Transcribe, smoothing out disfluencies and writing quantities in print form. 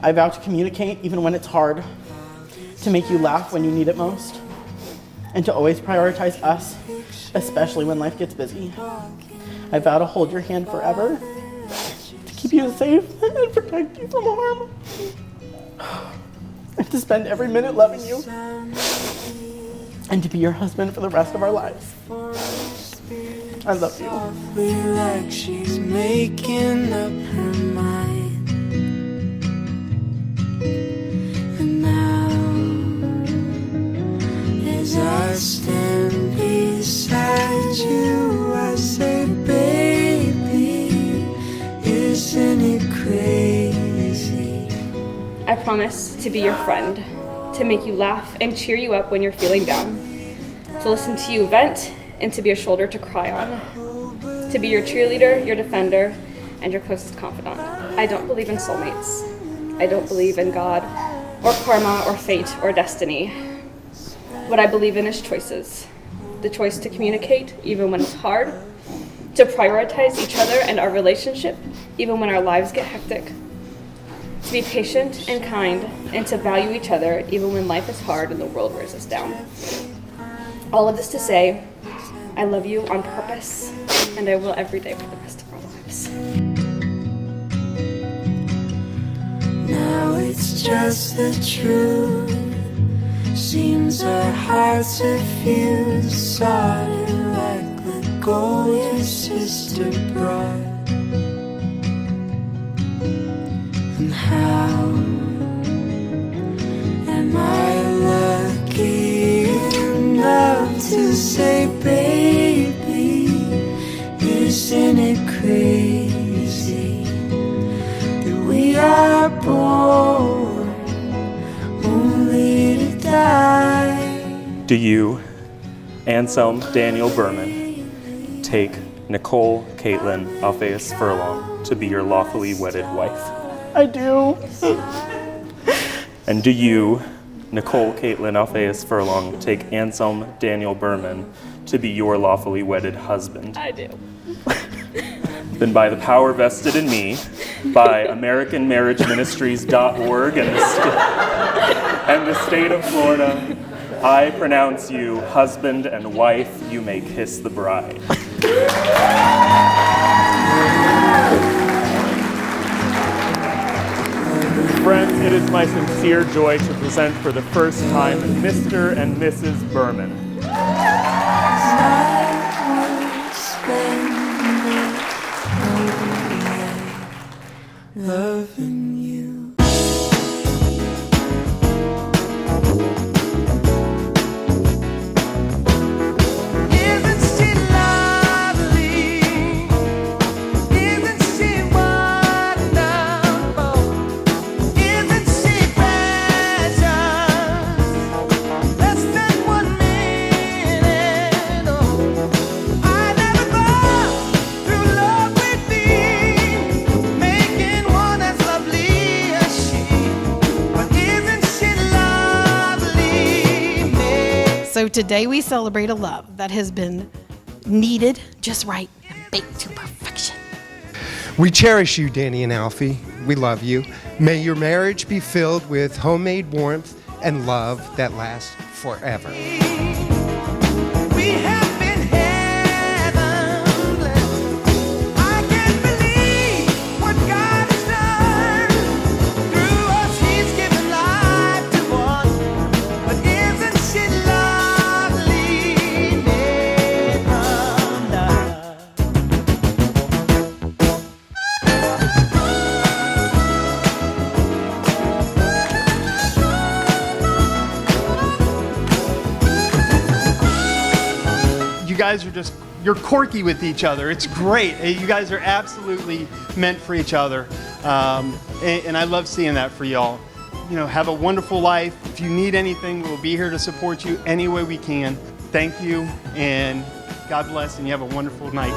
I vow to communicate even when it's hard, to make you laugh when you need it most, and to always prioritize us, especially when life gets busy. I vow to hold your hand forever, to keep you safe and protect you from harm, and to spend every minute loving you, and to be your husband for the rest of our lives. I love you. Like she's making up her mind. And now, as I stand beside you, I say, baby, isn't it crazy? I promise to be your friend, to make you laugh and cheer you up when you're feeling down, to listen to you vent and to be a shoulder to cry on, to be your cheerleader, your defender, and your closest confidant. I don't believe in soulmates. I don't believe in God, or karma, or fate, or destiny. What I believe in is choices. The choice to communicate, even when it's hard, to prioritize each other and our relationship, even when our lives get hectic, to be patient and kind, and to value each other, even when life is hard and the world wears us down. All of this to say, I love you on purpose, and I will every day for the rest of our lives. Now it's just the truth. Seems our hearts are fused, solid like the gold your sister brought. And how am I lucky enough to say, baby, isn't it crazy that we are born only to die? Do you, Anselm Daniel Berman, take Nicole Caitlin Alpheus Furlong to be your lawfully wedded wife? I do. And do you, Nicole Caitlin Alpheus Furlong, take Anselm Daniel Berman to be your lawfully wedded husband? I do. Then by the power vested in me, by AmericanMarriageMinistries.org and the state of Florida, I pronounce you husband and wife. You may kiss the bride. Friends, it is my sincere joy to present for the first time Mr. and Mrs. Berman. Loving you. Isn't she lovely? Isn't she wonderful? Isn't she precious? Less than 1 minute. Oh, I never thought through love we'd be making one as lovely as she. But isn't she lovely? So today we celebrate a love that has been kneaded just right and baked to perfection. We cherish you, Danny and Alphie. We love you. May your marriage be filled with homemade warmth and love that lasts forever. We have been heaven blessed. I can't believe what God has done. Through us, He's given life to one. But isn't she lovely, Nirvana? You guys are you're quirky with each other. It's great. You guys are absolutely meant for each other. And I love seeing that for y'all. You know, have a wonderful life. If you need anything, we'll be here to support you any way we can. Thank you, and God bless, and you have a wonderful night.